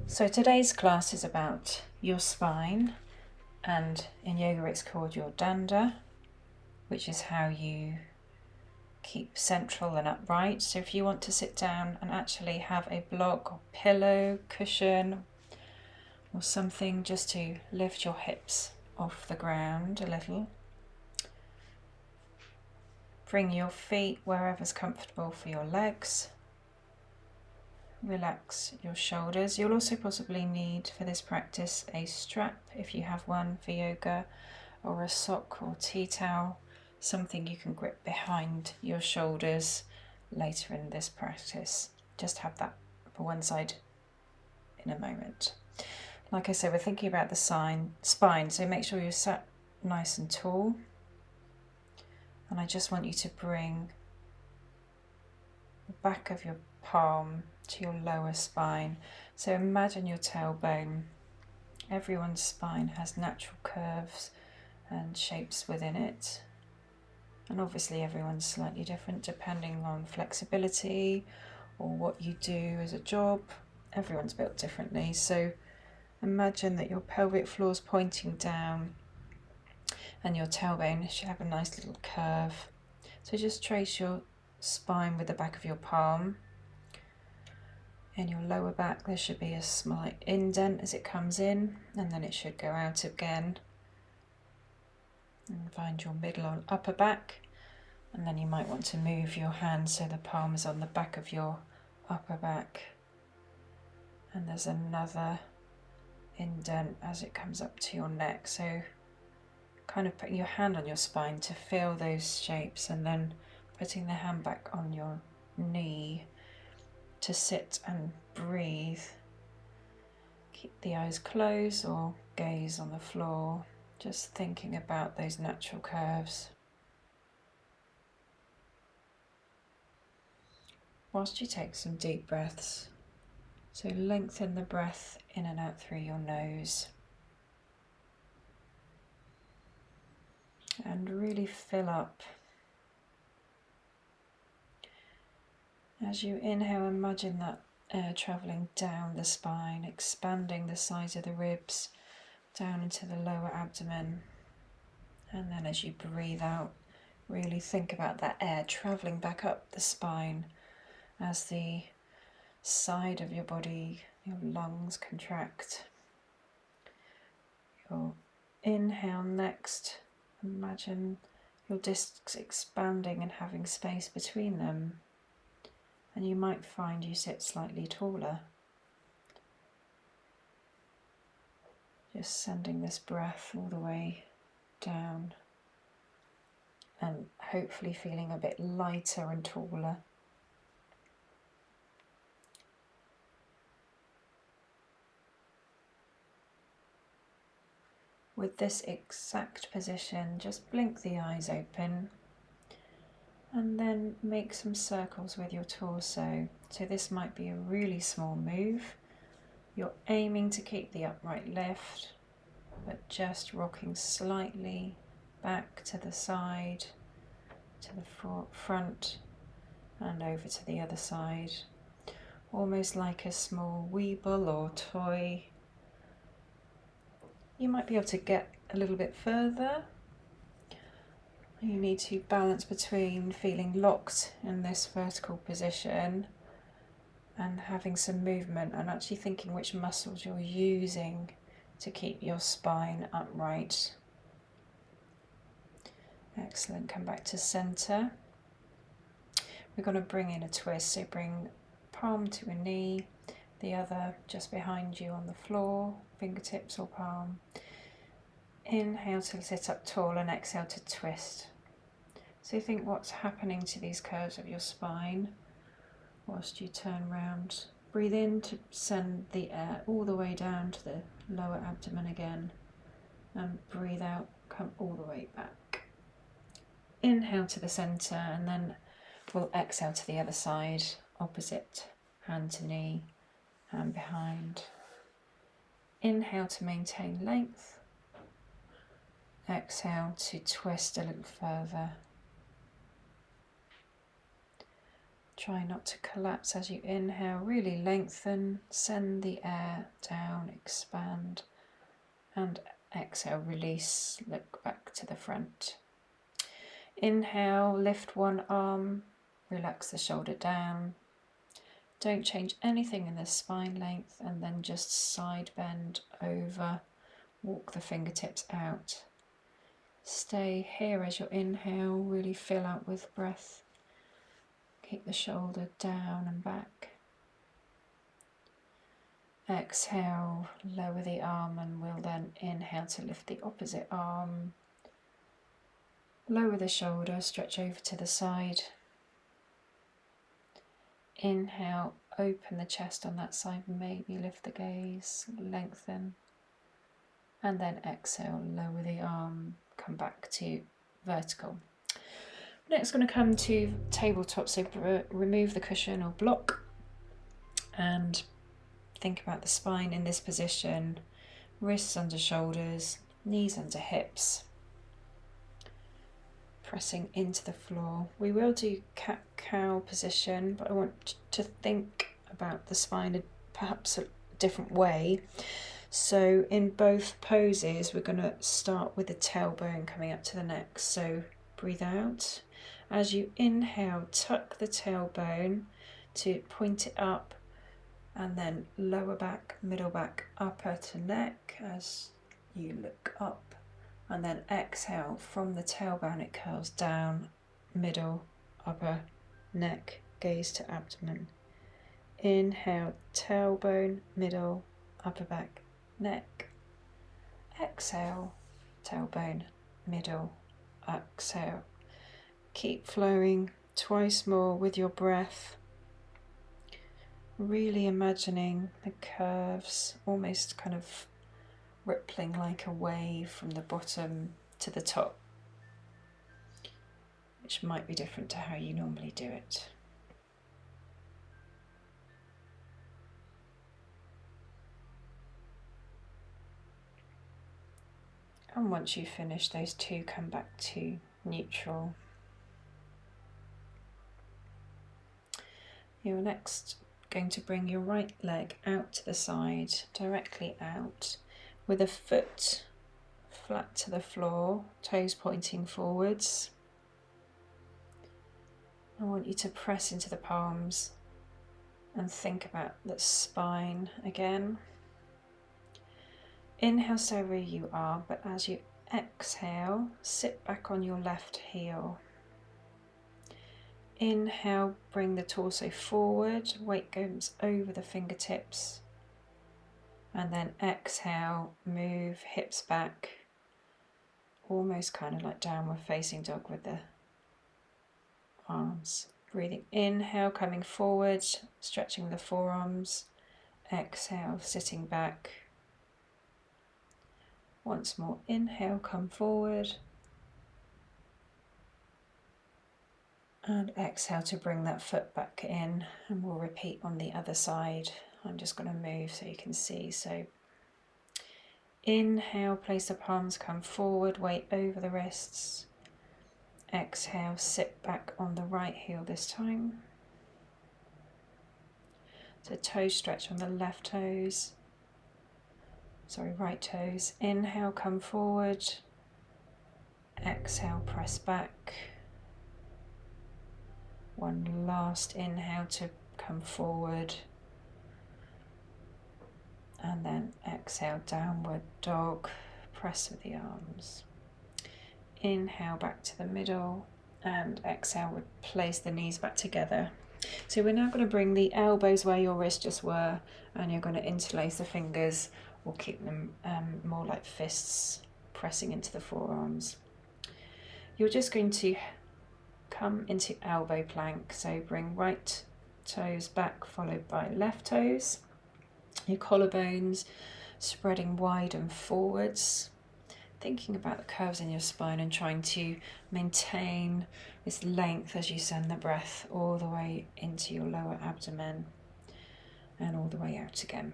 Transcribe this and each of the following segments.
So today's class is about your spine, and in yoga it's called your danda, which is how you keep central and upright. So if you want to sit down and actually have a block or pillow, cushion or something just to lift your hips off the ground a little. Bring your feet wherever's comfortable for your legs. Relax your shoulders. You'll also possibly need for this practice a strap if you have one for yoga, or a sock or tea towel, something you can grip behind your shoulders later in this practice. Just have that for one side in a moment. Like I said, we're thinking about the spine, so make sure you're sat nice and tall. And I just want you to bring the back of your palm to your lower spine. So imagine your tailbone. Everyone's spine has natural curves and shapes within it. And obviously everyone's slightly different depending on flexibility or what you do as a job. Everyone's built differently. So imagine that your pelvic floor is pointing down and your tailbone should have a nice little curve. So just trace your spine with the back of your palm. In your lower back there should be a slight indent as it comes in, and then it should go out again. And find your middle or upper back, and then you might want to move your hand so the palm is on the back of your upper back. And there's another indent as it comes up to your neck. So kind of putting your hand on your spine to feel those shapes, and then putting the hand back on your knee to sit and breathe. Keep the eyes closed or gaze on the floor, just thinking about those natural curves. Whilst you take some deep breaths, so lengthen the breath in and out through your nose. And really fill up. As you inhale, imagine that air travelling down the spine, expanding the sides of the ribs, down into the lower abdomen. And then as you breathe out, really think about that air travelling back up the spine as the side of your body, your lungs contract. Your inhale next, imagine your discs expanding and having space between them. And you might find you sit slightly taller. Just sending this breath all the way down and hopefully feeling a bit lighter and taller. With this exact position, just blink the eyes open and then make some circles with your torso. So this might be a really small move. You're aiming to keep the upright lift, but just rocking slightly back to the side, to the front, and over to the other side. Almost like a small weeble or toy. You might be able to get a little bit further. You need to balance between feeling locked in this vertical position and having some movement, and actually thinking which muscles you're using to keep your spine upright. Excellent. Come back to center. We're going to bring in a twist. So bring palm to a knee, the other just behind you on the floor, fingertips or palm. Inhale to sit up tall and exhale to twist. So think what's happening to these curves of your spine whilst you turn round. Breathe in to send the air all the way down to the lower abdomen again, and breathe out, come all the way back. Inhale to the centre, and then we'll exhale to the other side, opposite, hand to knee, hand behind. Inhale to maintain length. Exhale to twist a little further. Try not to collapse as you inhale. Really lengthen, send the air down, expand, and exhale, release, look back to the front. Inhale, lift one arm, relax the shoulder down. Don't change anything in the spine length, and then just side bend over, walk the fingertips out. Stay here as you inhale, really fill out with breath. Keep the shoulder down and back. Exhale, lower the arm, and we'll then inhale to lift the opposite arm. Lower the shoulder, stretch over to the side. Inhale, open the chest on that side, maybe lift the gaze, lengthen. And then exhale, lower the arm, come back to vertical. Next, going to come to tabletop, so remove the cushion or block and think about the spine in this position, wrists under shoulders, knees under hips, pressing into the floor. We will do cat-cow position, but I want to think about the spine perhaps a different way. So in both poses, we're going to start with the tailbone coming up to the neck. So breathe out. As you inhale, tuck the tailbone to point it up, and then lower back, middle back, upper to neck as you look up. And then exhale, from the tailbone it curls down, middle, upper, neck, gaze to abdomen. Inhale, tailbone, middle, upper back, neck. Exhale, tailbone, middle, exhale. Keep flowing twice more with your breath. Really imagining the curves, almost kind of rippling like a wave from the bottom to the top, which might be different to how you normally do it. And once you finish those two, come back to neutral. You're next going to bring your right leg out to the side, directly out, with a foot flat to the floor, toes pointing forwards. I want you to press into the palms and think about the spine again. Inhale, stay where you are, but as you exhale, sit back on your left heel. Inhale, bring the torso forward, weight goes over the fingertips. And then exhale, move hips back, almost kind of like downward facing dog with the arms. Breathing, inhale, coming forward, stretching the forearms. Exhale, sitting back. Once more, inhale, come forward. And exhale to bring that foot back in, and we'll repeat on the other side. I'm just going to move so you can see. So inhale, place the palms, come forward, weight over the wrists. Exhale, sit back on the right heel this time. So toe stretch on the left toes. Right toes. Inhale, come forward. Exhale, press back. One last inhale to come forward. And then exhale, downward dog, press with the arms. Inhale back to the middle, and exhale, would place the knees back together. So we're now going to bring the elbows where your wrists just were, and you're going to interlace the fingers or keep them more like fists, pressing into the forearms. You're just going to come into elbow plank, so bring right toes back followed by left toes. Your collarbones spreading wide and forwards, thinking about the curves in your spine and trying to maintain this length as you send the breath all the way into your lower abdomen and all the way out again.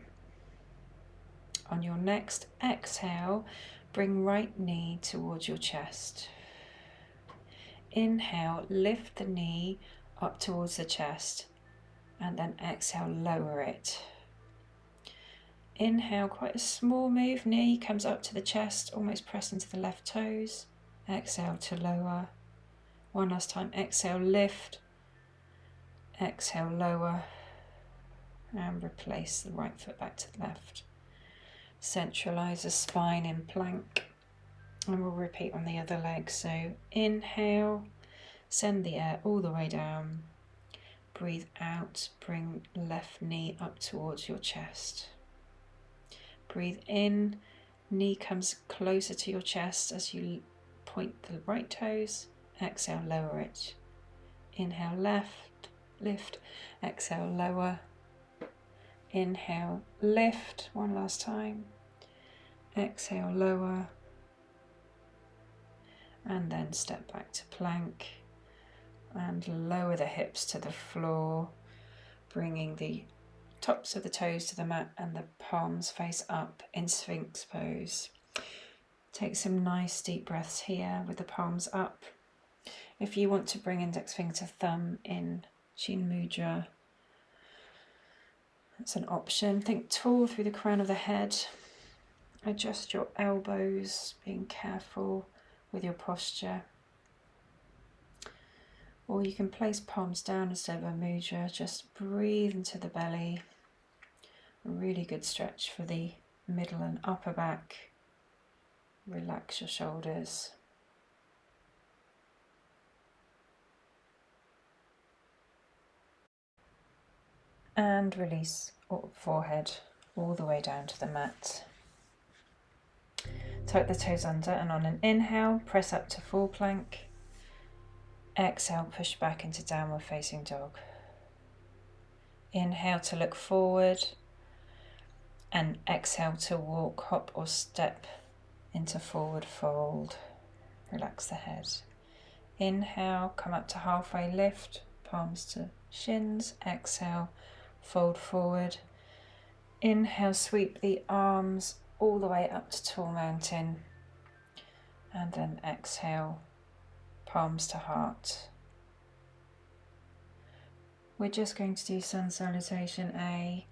On your next exhale, bring right knee towards your chest. Inhale, lift the knee up towards the chest, and then exhale, lower it. Inhale, quite a small move, knee comes up to the chest, almost press into the left toes. Exhale to lower. One last time, exhale, lift. Exhale, lower. And replace the right foot back to the left. Centralize the spine in plank. And we'll repeat on the other leg. So inhale, send the air all the way down. Breathe out, bring left knee up towards your chest. Breathe in, knee comes closer to your chest as you point the right toes. Exhale, lower it. Inhale, left, lift. Exhale, lower. Inhale, lift. One last time. Exhale, lower. And then step back to plank. And lower the hips to the floor, bringing the tops of the toes to the mat and the palms face up in Sphinx pose. Take some nice deep breaths here with the palms up. If you want to bring index finger to thumb in Chin Mudra, that's an option. Think tall through the crown of the head. Adjust your elbows, being careful with your posture. Or you can place palms down instead of a mudra. Just breathe into the belly. A really good stretch for the middle and upper back. Relax your shoulders. And release forehead all the way down to the mat. Tuck the toes under, and on an inhale, press up to full plank. Exhale, push back into downward facing dog. Inhale to look forward, and exhale to walk, hop or step into forward fold. Relax the head. Inhale, come up to halfway lift, palms to shins. Exhale, fold forward. Inhale, sweep the arms all the way up to tall mountain. And then exhale, palms to heart. We're just going to do Sun Salutation A.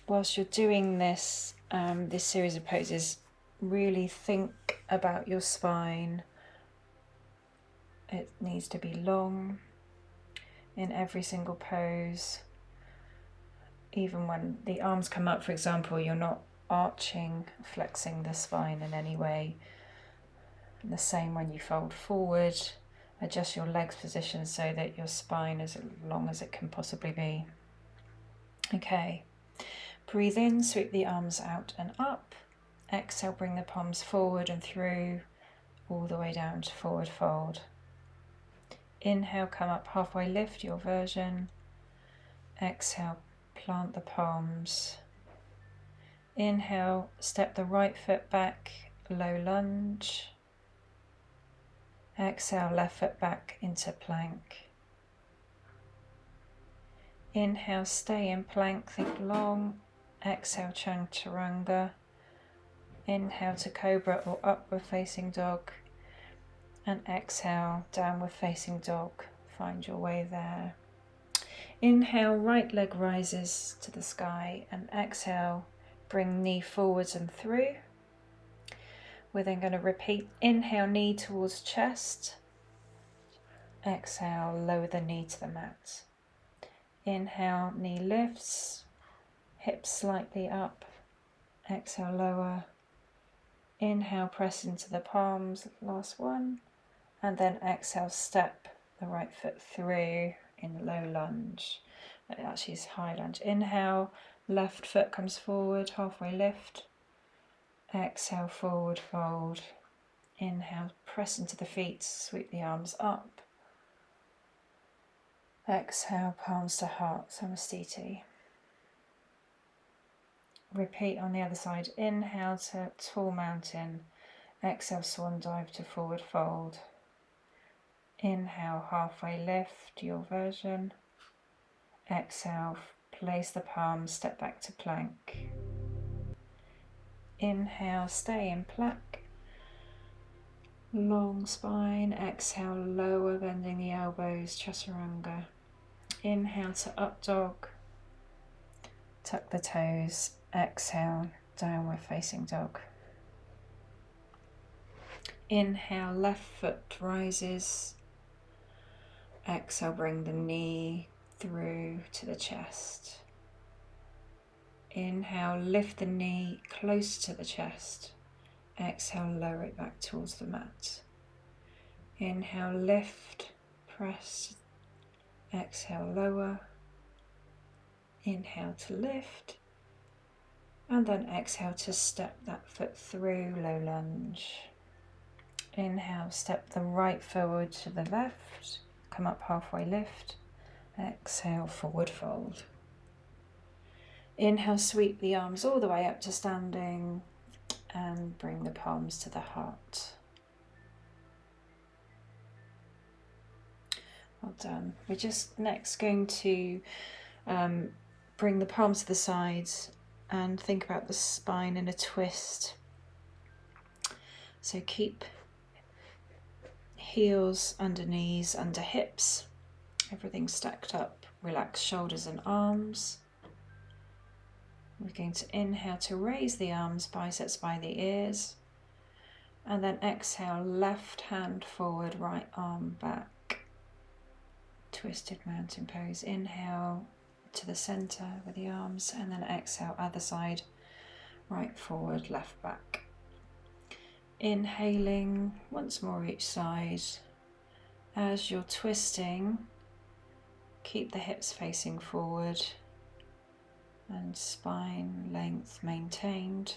Whilst you're doing this, this series of poses, really think about your spine. It needs to be long in every single pose. Even when the arms come up, for example, you're not arching, flexing the spine in any way. And the same when you fold forward. Adjust your legs position so that your spine is as long as it can possibly be. Okay, breathe in, sweep the arms out and up. Exhale, bring the palms forward and through, all the way down to forward fold. Inhale, come up halfway, lift your version. Exhale, plant the palms. Inhale, step the right foot back, low lunge. Exhale, left foot back into plank. Inhale, stay in plank, think long. Exhale, chaturanga. Inhale to cobra or upward facing dog. And exhale, downward facing dog. Find your way there. Inhale, right leg rises to the sky, and exhale, bring knee forwards and through. We're then going to repeat. Inhale, knee towards chest. Exhale, lower the knee to the mat. Inhale, knee lifts, hips slightly up. Exhale, lower. Inhale, press into the palms, last one. And then exhale, step the right foot through in low lunge. It actually is high lunge. Inhale, left foot comes forward, halfway lift. Exhale, forward fold. Inhale, press into the feet, sweep the arms up. Exhale, palms to heart, Samastiti. Repeat on the other side. Inhale to tall mountain. Exhale, swan dive to forward fold. Inhale, halfway lift, your version. Exhale, place the palms, step back to plank. Inhale, stay in plank. Long spine. Exhale, lower, bending the elbows, chaturanga. Inhale to up dog. Tuck the toes. Exhale, downward facing dog. Inhale, left foot rises. Exhale, bring the knee through to the chest. Inhale, lift the knee close to the chest. Exhale, lower it back towards the mat. Inhale, lift, press. Exhale, lower. Inhale to lift. And then exhale to step that foot through, low lunge. Inhale, step the right forward to the left. Come up halfway, lift. Exhale, forward fold. Inhale, sweep the arms all the way up to standing and bring the palms to the heart. Well done. We're just next going to bring the palms to the sides and think about the spine in a twist. So keep heels under knees, under hips, everything stacked up. Relax shoulders and arms. We're going to inhale to raise the arms, biceps by the ears, and then exhale, left hand forward, right arm back. Twisted mountain pose. Inhale to the center with the arms, and then exhale, other side, right forward, left back. Inhaling once more each side. As you're twisting, keep the hips facing forward and spine length maintained.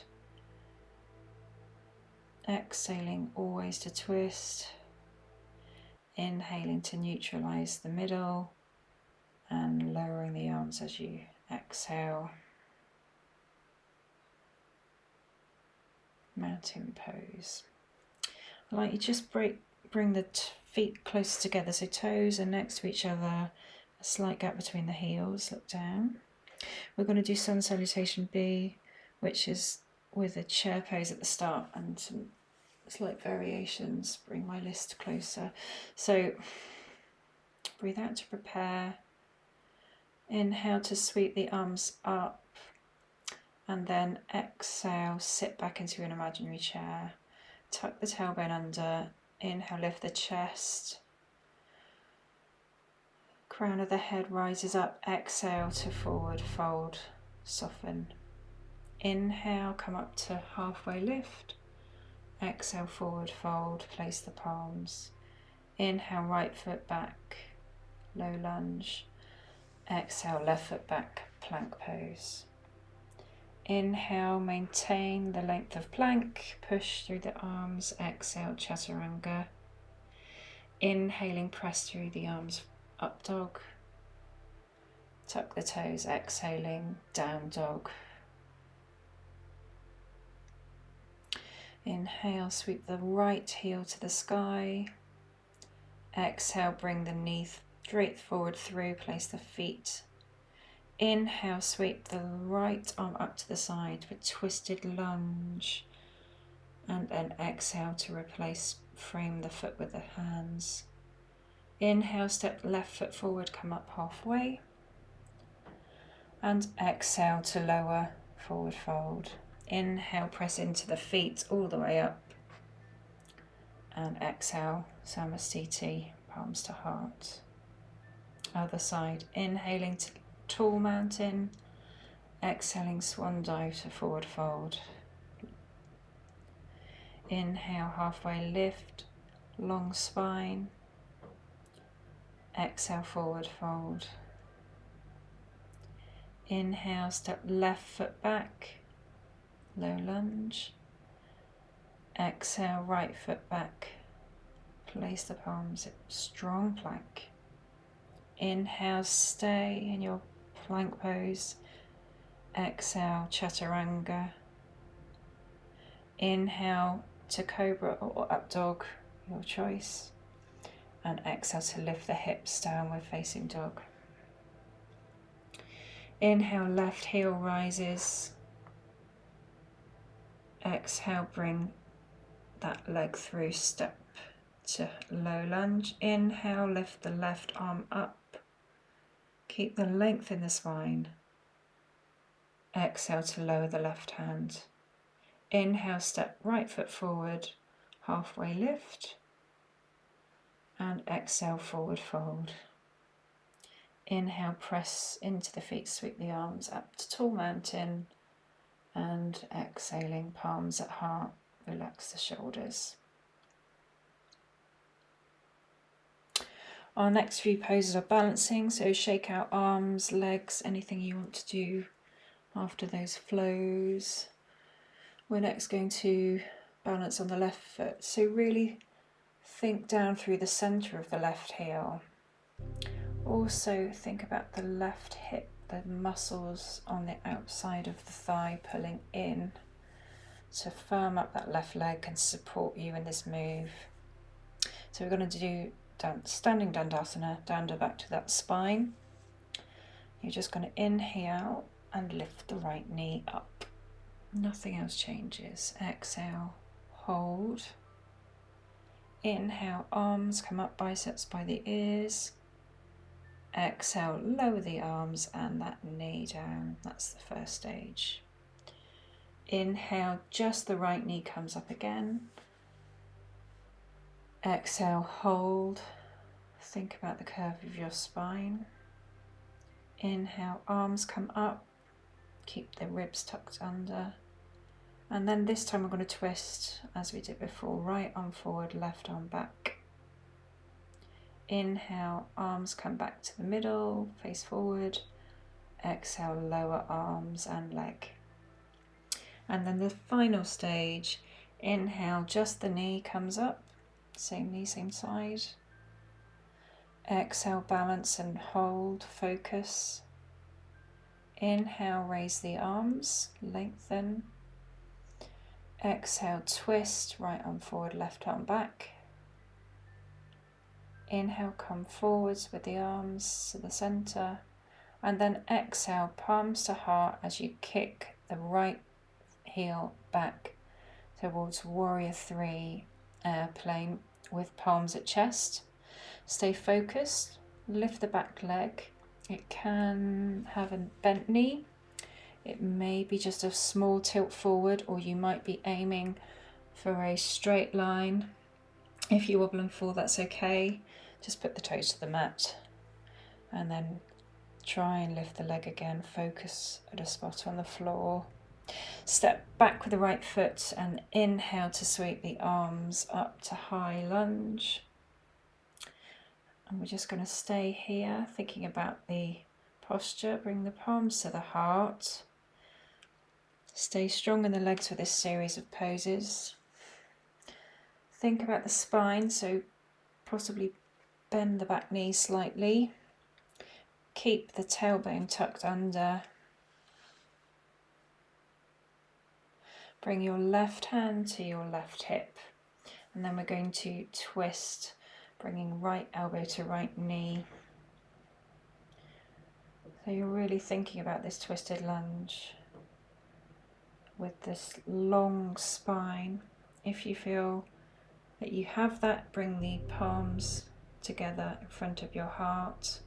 Exhaling always to twist. Inhaling to neutralize the middle and lowering the arms as you exhale. Mountain pose. I'd like you to just bring the feet closer together, so toes are next to each other, a slight gap between the heels, look down. We're going to do Sun Salutation B, which is with a chair pose at the start and some slight variations. Bring my list closer. So breathe out to prepare. Inhale to sweep the arms up, and then exhale, sit back into an imaginary chair. Tuck the tailbone under. Inhale, lift the chest. Crown of the head rises up. Exhale to forward fold, soften. Inhale, come up to halfway lift. Exhale, forward fold, place the palms. Inhale, right foot back, low lunge. Exhale, left foot back, plank pose. Inhale, maintain the length of plank, push through the arms. Exhale, chaturanga. Inhaling, press through the arms, up dog. Tuck the toes, exhaling, down dog. Inhale, sweep the right heel to the sky. Exhale, bring the knee straight forward through, place the feet. Inhale, sweep the right arm up to the side for twisted lunge. And then exhale to replace, frame the foot with the hands. Inhale, step left foot forward, come up halfway. And exhale to lower, forward fold. Inhale, press into the feet all the way up. And exhale, Samastiti, palms to heart. Other side, inhaling to tall mountain. Exhaling, swan dive to forward fold. Inhale, halfway lift, long spine. Exhale, forward fold. Inhale, step left foot back, low lunge. Exhale, right foot back, place the palms, strong plank. Inhale, stay in your plank pose. Exhale, chaturanga. Inhale to cobra or up dog, your choice. And exhale to lift the hips, downward facing dog. Inhale, left heel rises. Exhale, bring that leg through, step to low lunge. Inhale, lift the left arm up. Keep the length in the spine. Exhale to lower the left hand. Inhale, step right foot forward, halfway lift. And exhale, forward fold. Inhale, press into the feet, sweep the arms up to tall mountain. And exhaling, palms at heart, relax the shoulders. Our next few poses are balancing, so shake out arms, legs, anything you want to do after those flows. We're next going to balance on the left foot, so really think down through the centre of the left heel. Also think about the left hip, the muscles on the outside of the thigh pulling in to firm up that left leg and support you in this move. So we're going to do standing Dandasana, danda back to that spine. You're just going to inhale and lift the right knee up. Nothing else changes. Exhale, hold. Inhale, arms come up, biceps by the ears. Exhale, lower the arms and that knee down. That's the first stage. Inhale, just the right knee comes up again. Exhale, hold. Think about the curve of your spine. Inhale, arms come up. Keep the ribs tucked under. And then this time we're going to twist as we did before. Right arm forward, left arm back. Inhale, arms come back to the middle, face forward. Exhale, lower arms and leg. And then the final stage, inhale, just the knee comes up. Same knee, same side. Exhale, balance and hold, focus. Inhale, raise the arms, lengthen. Exhale, twist, right arm forward, left arm back. Inhale, come forwards with the arms to the centre. And then exhale, palms to heart as you kick the right heel back towards Warrior 3 airplane with palms at chest. Stay focused, lift the back leg. It can have a bent knee. It may be just a small tilt forward, or you might be aiming for a straight line. If you wobble and fall, that's okay. Just put the toes to the mat and then try and lift the leg again. Focus at a spot on the floor. Step back with the right foot and inhale to sweep the arms up to high lunge. And we're just going to stay here thinking about the posture. Bring the palms to the heart. Stay strong in the legs with this series of poses. Think about the spine, so possibly bend the back knee slightly. Keep the tailbone tucked under. Bring your left hand to your left hip. And then we're going to twist, bringing right elbow to right knee. So you're really thinking about this twisted lunge with this long spine. If you feel that you have that, bring the palms together in front of your heart.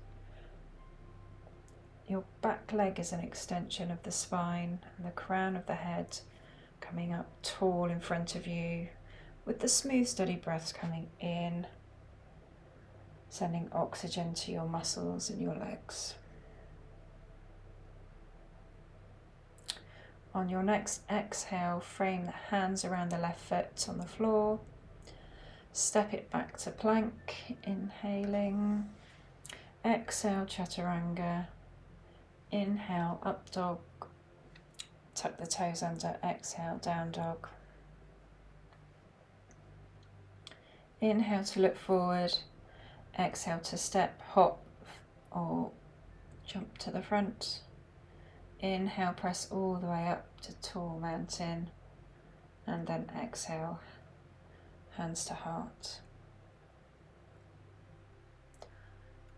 Your back leg is an extension of the spine and the crown of the head coming up tall in front of you with the smooth, steady breaths coming in, sending oxygen to your muscles and your legs. On your next exhale, frame the hands around the left foot on the floor. Step it back to plank, inhaling. Exhale, chaturanga. Inhale, up dog. Tuck the toes under, exhale, down dog. Inhale to look forward. Exhale to step, hop or jump to the front. Inhale, press all the way up to tall mountain. And then exhale, hands to heart.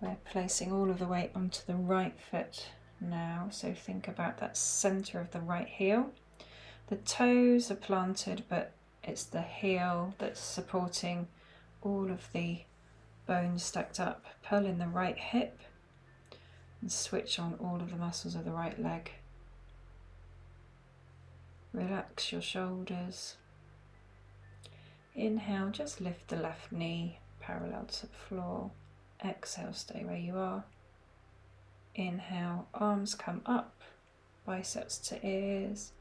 We're placing all of the weight onto the right foot now, so think about that centre of the right heel. The toes are planted, but it's the heel that's supporting all of the bones stacked up. Pull in the right hip and switch on all of the muscles of the right leg. Relax your shoulders. Inhale, just lift the left knee parallel to the floor. Exhale, stay where you are. Inhale, arms come up, biceps to ears.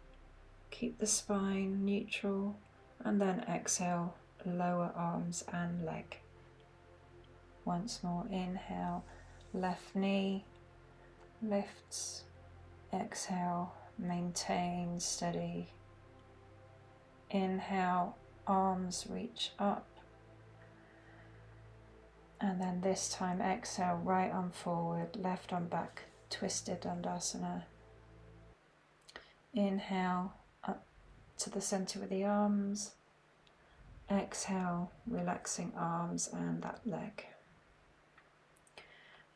Keep the spine neutral, and then exhale, lower arms and leg. Once more, inhale, left knee lifts. Exhale, maintain steady. Inhale, arms reach up. And then this time exhale, right arm forward, left arm back, twisted Dandasana. Inhale, up to the center with the arms. Exhale, relaxing arms and that leg.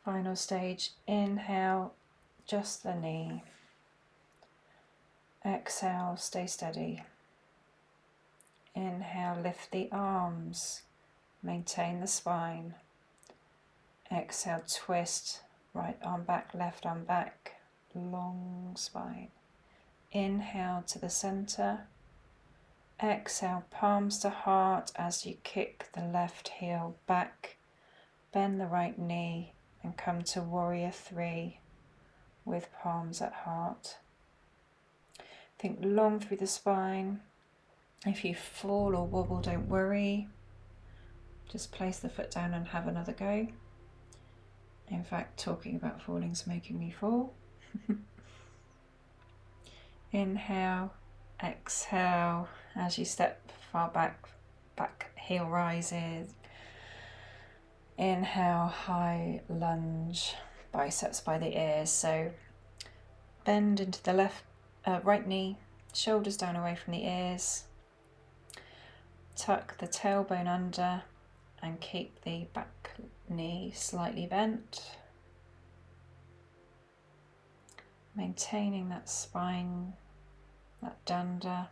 Final stage, inhale, just the knee. Exhale, stay steady. Inhale, lift the arms, maintain the spine. Exhale, twist, right arm back, left arm back, long spine. Inhale to the center. Exhale, palms to heart as you kick the left heel back. Bend the right knee and come to warrior three with palms at heart. Think long through the spine. If you fall or wobble, don't worry. Just place the foot down and have another go. In fact, talking about falling is making me fall. Inhale, exhale as you step far back, back heel rises. Inhale, high lunge, biceps by the ears. So bend into the right knee, shoulders down away from the ears. Tuck the tailbone under and keep the back knee slightly bent. Maintaining that spine, that danda.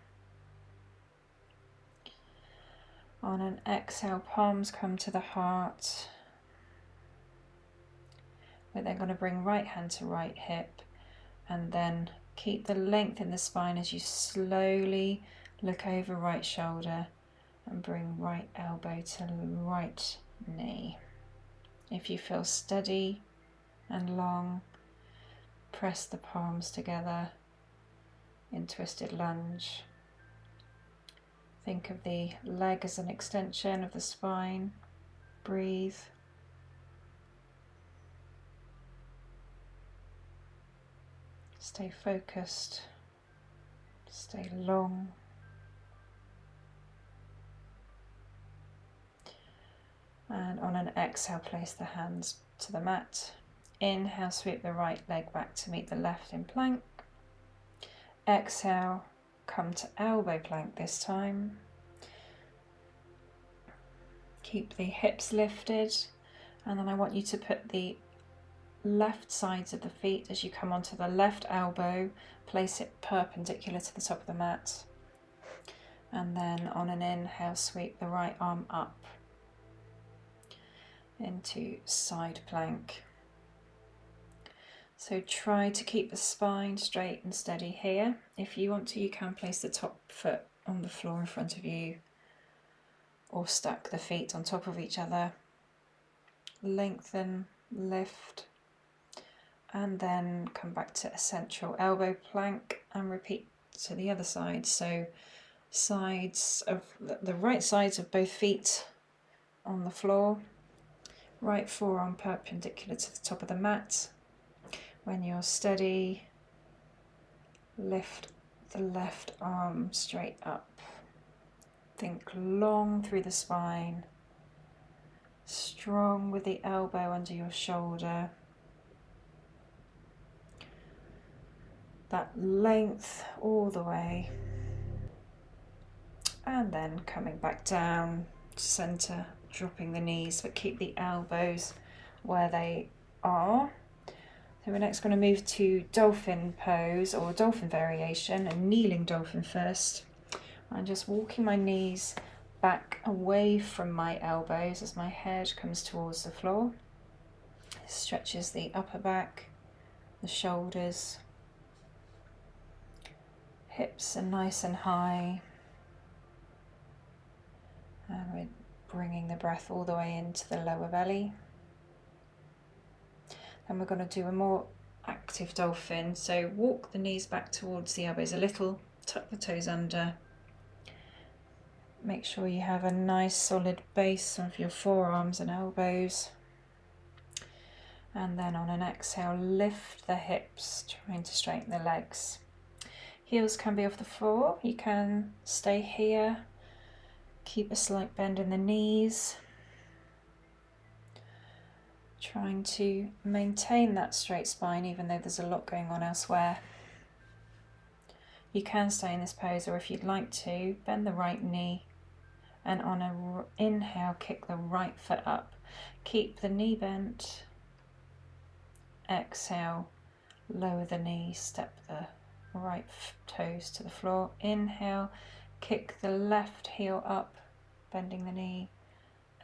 On an exhale, palms come to the heart. We're then going to bring right hand to right hip and then keep the length in the spine as you slowly look over right shoulder and bring right elbow to right knee. If you feel steady and long, press the palms together in twisted lunge. Think of the leg as an extension of the spine. Breathe. Stay focused. Stay long. And on an exhale, place the hands to the mat. Inhale, sweep the right leg back to meet the left in plank. Exhale, come to elbow plank this time. Keep the hips lifted, and then I want you to put the left sides of the feet as you come onto the left elbow, place it perpendicular to the top of the mat, and then on an inhale, sweep the right arm up into side plank. So try to keep the spine straight and steady here. If you want to, you can place the top foot on the floor in front of you or stack the feet on top of each other. Lengthen, lift, and then come back to a central elbow plank and repeat to the other side. So sides of the right sides of both feet on the floor, right forearm perpendicular to the top of the mat. When you're steady, lift the left arm straight up. Think long through the spine, strong with the elbow under your shoulder. That length all the way. And then coming back down to center, dropping the knees, but keep the elbows where they are. So we're next going to move to Dolphin Pose or Dolphin Variation, and kneeling dolphin first. I'm just walking my knees back away from my elbows as my head comes towards the floor. It stretches the upper back, the shoulders, hips are nice and high, and we're bringing the breath all the way into the lower belly. And we're going to do a more active dolphin, so walk the knees back towards the elbows a little, tuck the toes under. Make sure you have a nice solid base of your forearms and elbows. And then on an exhale, lift the hips, trying to straighten the legs. Heels can be off the floor. You can stay here. Keep a slight bend in the knees. Trying to maintain that straight spine even though there's a lot going on elsewhere. You can stay in this pose, or if you'd like to, bend the right knee. And on an inhale, kick the right foot up. Keep the knee bent. Exhale, lower the knee, step the right toes to the floor. Inhale, kick the left heel up, bending the knee.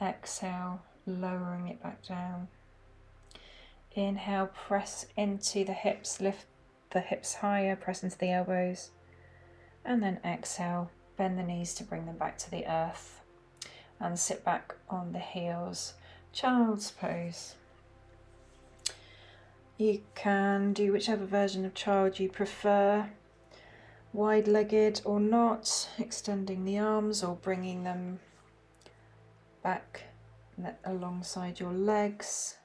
Exhale, lowering it back down. Inhale, press into the hips, lift the hips higher, press into the elbows. And then exhale, bend the knees to bring them back to the earth. And sit back on the heels, child's pose. You can do whichever version of child you prefer, wide-legged or not, extending the arms or bringing them back alongside your legs,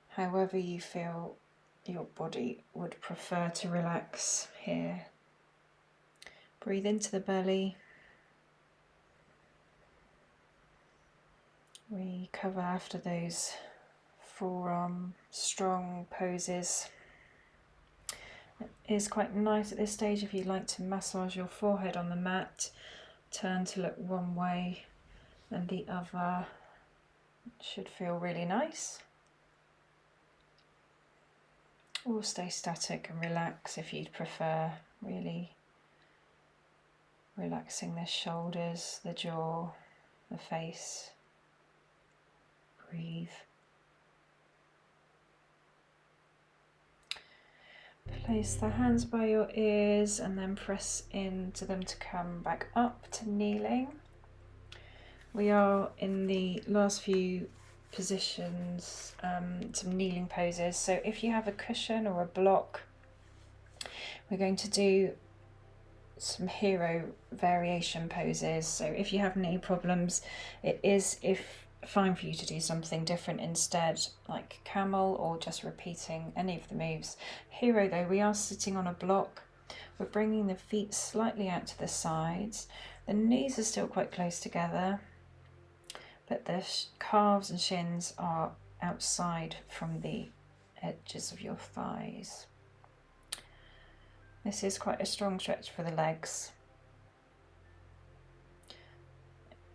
however you feel your body would prefer to relax here. Breathe into the belly. Recover after those forearm strong poses. It is quite nice at this stage if you'd like to massage your forehead on the mat. Turn to look one way and the other. It should feel really nice. Or stay static and relax if you'd prefer. Really relaxing the shoulders, the jaw, the face. Breathe. Place the hands by your ears and then press into them to come back up to kneeling. We are in the last few positions, some kneeling poses. So if you have a cushion or a block, we're going to do some hero variation poses. So if you have knee problems, it is fine for you to do something different instead, like camel or just repeating any of the moves. Hero though, we are sitting on a block. We're bringing the feet slightly out to the sides. The knees are still quite close together, but the calves and shins are outside from the edges of your thighs. This is quite a strong stretch for the legs.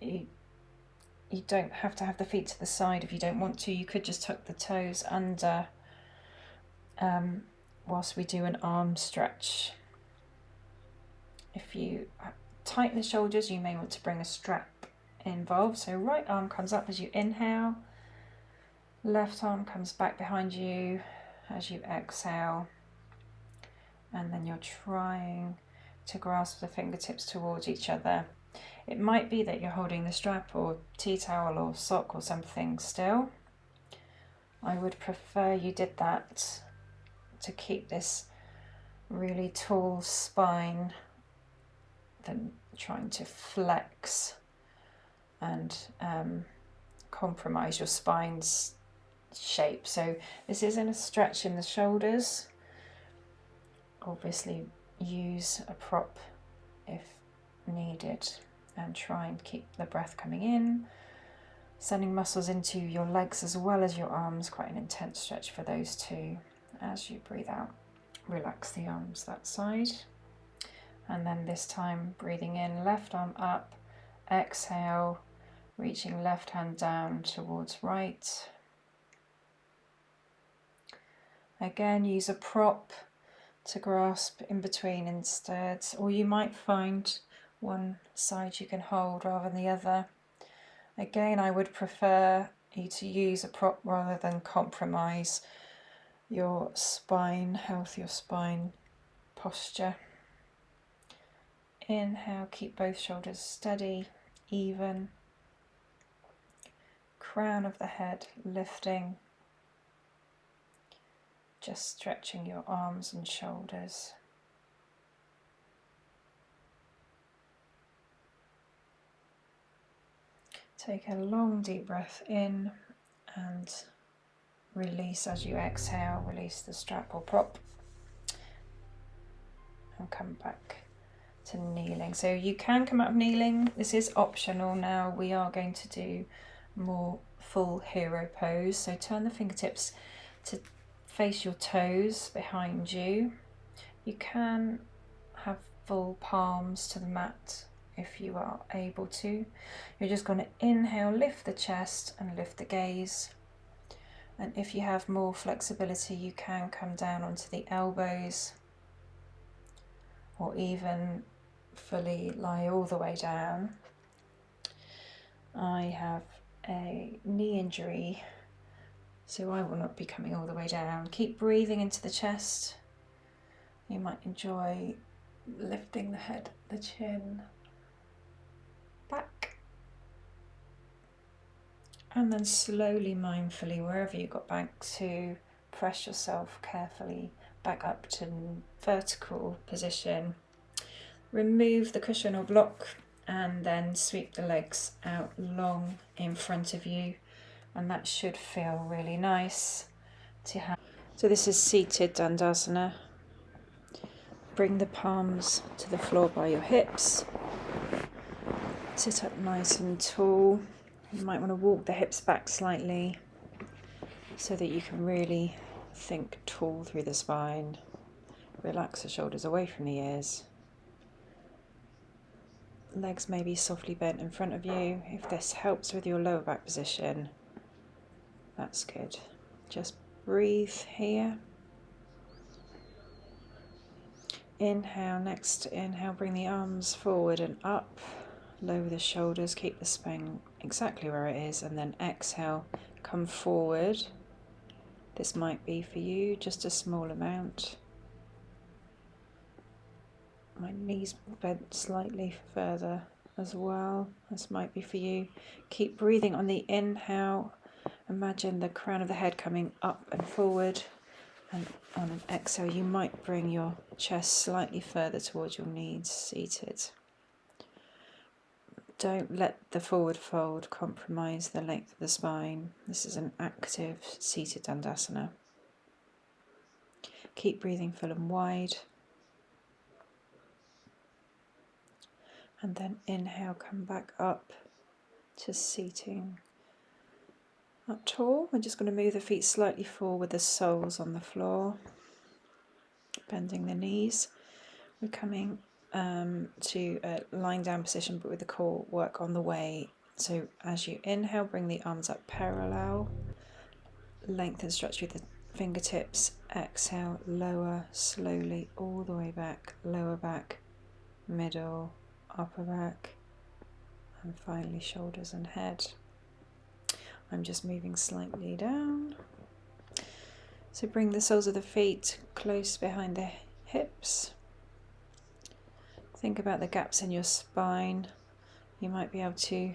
You don't have to have the feet to the side if you don't want to. You could just tuck the toes under whilst we do an arm stretch. If you tighten the shoulders, you may want to bring a strap involved. So right arm comes up as you inhale. Left arm comes back behind you as you exhale. And then you're trying to grasp the fingertips towards each other. It might be that you're holding the strap or tea towel or sock or something still. I would prefer you did that to keep this really tall spine than trying to flex and compromise your spine's shape. So this isn't a stretch in the shoulders. Obviously use a prop if needed. And try and keep the breath coming in, sending muscles into your legs as well as your arms, quite an intense stretch for those two. As you breathe out, relax the arms that side. And then this time, breathing in, left arm up, exhale, reaching left hand down towards right. Again, use a prop to grasp in between instead, or you might find one side you can hold rather than the other. Again, I would prefer you to use a prop rather than compromise your spine, health, your spine posture. Inhale, keep both shoulders steady, even. Crown of the head lifting. Just stretching your arms and shoulders. Take a long deep breath in and release as you exhale. Release the strap or prop and come back to kneeling. So you can come out of kneeling. This is optional now. We are going to do more full hero pose. So turn the fingertips to face your toes behind you. You can have full palms to the mat if you are able to. You're just going to inhale, lift the chest and lift the gaze. And if you have more flexibility, you can come down onto the elbows or even fully lie all the way down. I have a knee injury, so I will not be coming all the way down. Keep breathing into the chest. You might enjoy lifting the head, the chin back, and then slowly, mindfully, wherever you got back to, press yourself carefully back up to vertical position. Remove the cushion or block and then sweep the legs out long in front of you, and that should feel really nice to have. So this is seated Dandasana. Bring the palms to the floor by your hips. Sit up nice and tall. You might want to walk the hips back slightly so that you can really think tall through the spine. Relax the shoulders away from the ears. Legs may be softly bent in front of you. If this helps with your lower back position, that's good. Just breathe here. Inhale, next inhale, bring the arms forward and up. Lower the shoulders, keep the spine exactly where it is, and then exhale, come forward. This might be for you just a small amount. My knees bent slightly further as well. This might be for you. Keep breathing on the inhale. Imagine the crown of the head coming up and forward. And on an exhale, you might bring your chest slightly further towards your knees, seated. Don't let the forward fold compromise the length of the spine. This is an active seated Dandasana. Keep breathing full and wide. And then inhale, come back up to seating up tall. We're just going to move the feet slightly forward, the soles on the floor, bending the knees. We're coming to a lying down position, but with the core work on the way. So as you inhale, bring the arms up parallel, lengthen, stretch through the fingertips. Exhale, lower slowly all the way back, lower back, middle, upper back, and finally shoulders and head. I'm just moving slightly down. So bring the soles of the feet close behind the hips. Think about the gaps in your spine. You might be able to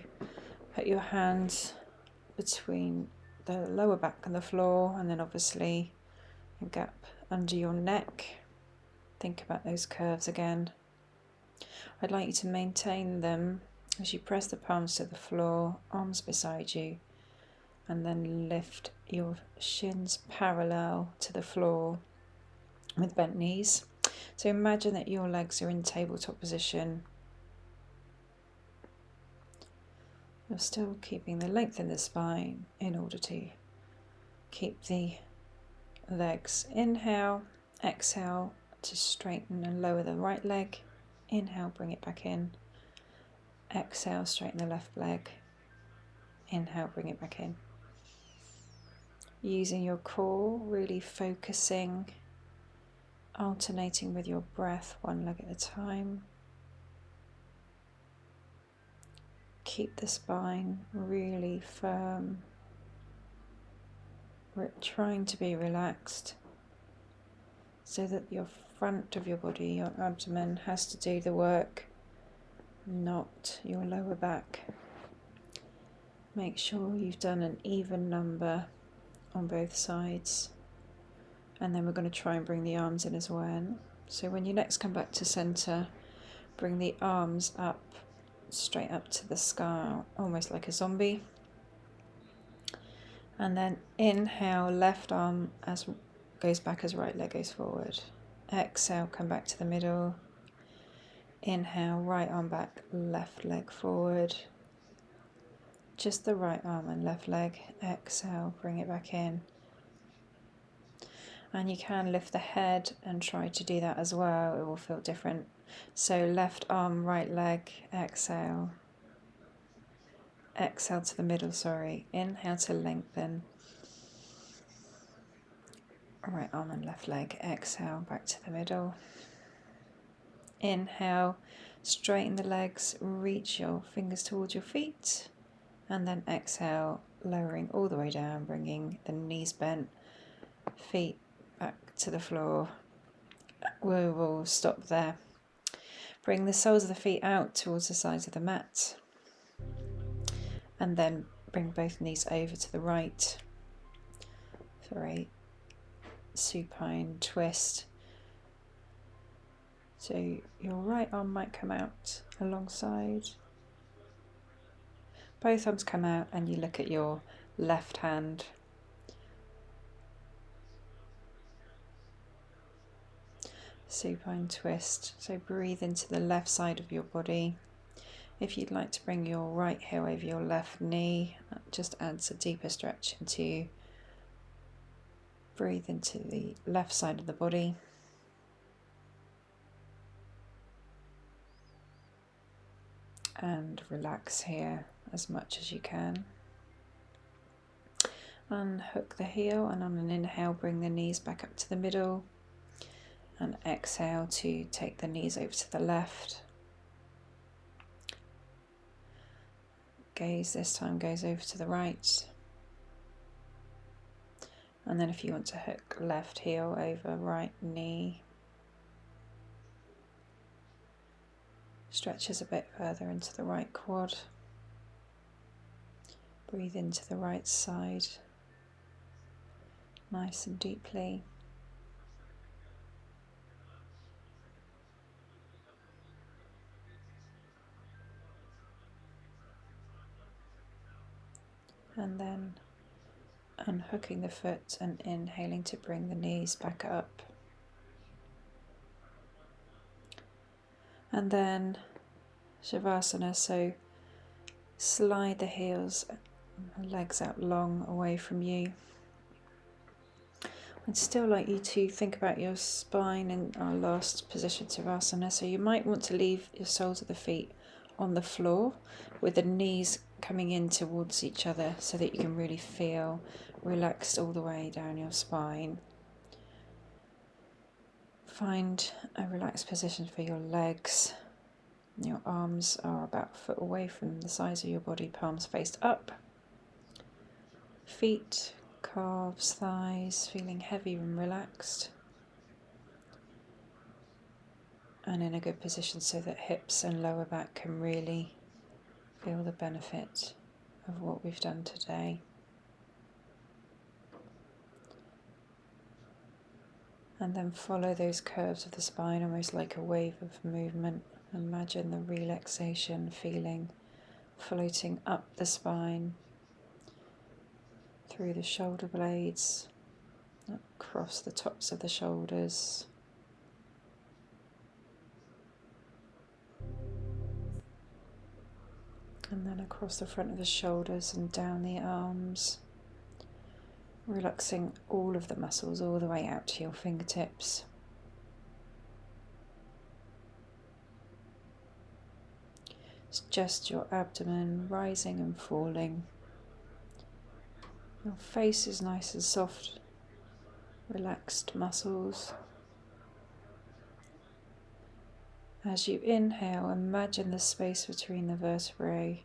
put your hands between the lower back and the floor, and then obviously a gap under your neck. Think about those curves again. I'd like you to maintain them as you press the palms to the floor, arms beside you, and then lift your shins parallel to the floor with bent knees. So imagine that your legs are in tabletop position. You're still keeping the length in the spine in order to keep the legs. Inhale, exhale to straighten and lower the right leg. Inhale, bring it back in. Exhale, straighten the left leg. Inhale, bring it back in. Using your core, really focusing, alternating with your breath, one leg at a time. keep the spine really firm. We're trying to be relaxed so that your front of your body, your abdomen, has to do the work, not your lower back. Make sure you've done an even number on both sides. And then we're going to try and bring the arms in as well. So when you next come back to center, bring the arms up, straight up to the sky, almost like a zombie. And then inhale, left arm goes back as right leg goes forward. Exhale, come back to the middle. Inhale, right arm back, left leg forward. Just the right arm and left leg. Exhale, bring it back in. And you can lift the head and try to do that as well. It will feel different. So left arm, right leg, exhale. Exhale to the middle, sorry. Inhale to lengthen. Right arm and left leg, exhale, back to the middle. Inhale, straighten the legs, reach your fingers towards your feet. And then exhale, lowering all the way down, bringing the knees bent, feet back to the floor. We will stop there. Bring the soles of the feet out towards the sides of the mat. And then bring both knees over to the right for a supine twist. So your right arm might come out alongside. Both arms come out and you look at your left hand. Supine twist. So breathe into the left side of your body. If you'd like to bring your right heel over your left knee, that just adds a deeper stretch into you. Breathe into the left side of the body. And relax here as much as you can. Unhook the heel, and on an inhale bring the knees back up to the middle, and exhale to take the knees over to the left. Gaze this time goes over to the right, and then if you want to hook left heel over right knee, stretches a bit further into the right quad. Breathe into the right side, nice and deeply. And then unhooking the foot and inhaling to bring the knees back up. And then Shavasana, so slide the heels, legs out long away from you. I'd still like you to think about your spine in our last position, Shavasana. So you might want to leave your soles of the feet on the floor with the knees coming in towards each other so that you can really feel relaxed all the way down your spine. Find a relaxed position for your legs. Your arms are about a foot away from the sides of your body, palms faced up. Feet, calves, thighs, feeling heavy and relaxed. And in a good position so that hips and lower back can really feel the benefit of what we've done today. And then follow those curves of the spine almost like a wave of movement. Imagine the relaxation feeling floating up the spine, through the shoulder blades, across the tops of the shoulders. And then across the front of the shoulders and down the arms, relaxing all of the muscles all the way out to your fingertips. It's just your abdomen rising and falling. Your face is nice and soft, relaxed muscles. As you inhale, imagine the space between the vertebrae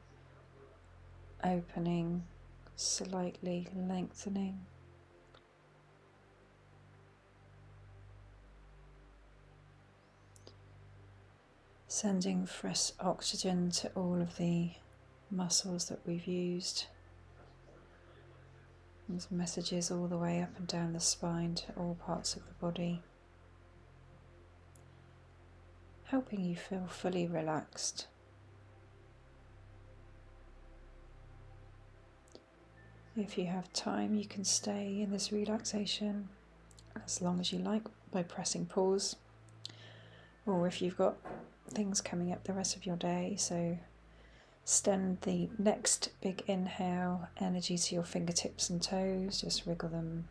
opening, slightly lengthening. Sending fresh oxygen to all of the muscles that we've used. There's messages all the way up and down the spine to all parts of the body, helping you feel fully relaxed. If you have time, you can stay in this relaxation as long as you like by pressing pause, or if you've got things coming up the rest of your day, so extend the next big inhale, energy to your fingertips and toes, just wriggle them.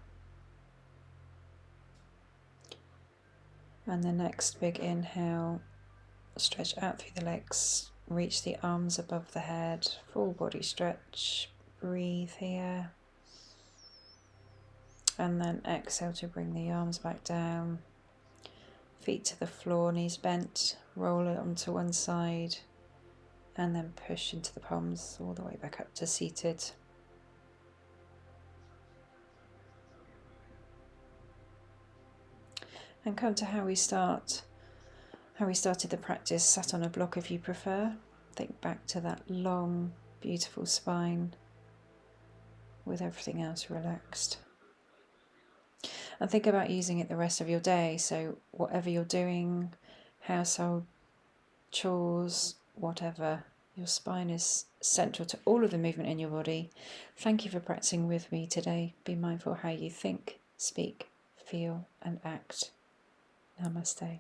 And the next big inhale, stretch out through the legs, reach the arms above the head, full body stretch, breathe here. And then exhale to bring the arms back down, feet to the floor, knees bent, roll it onto one side, and then push into the palms all the way back up to seated. And come to how we started the practice, sat on a block if you prefer. Think back to that long, beautiful spine with everything else relaxed. And think about using it the rest of your day, so whatever you're doing, household chores, whatever, your spine is central to all of the movement in your body. Thank you for practicing with me today. Be mindful how you think, speak, feel and act. Namaste.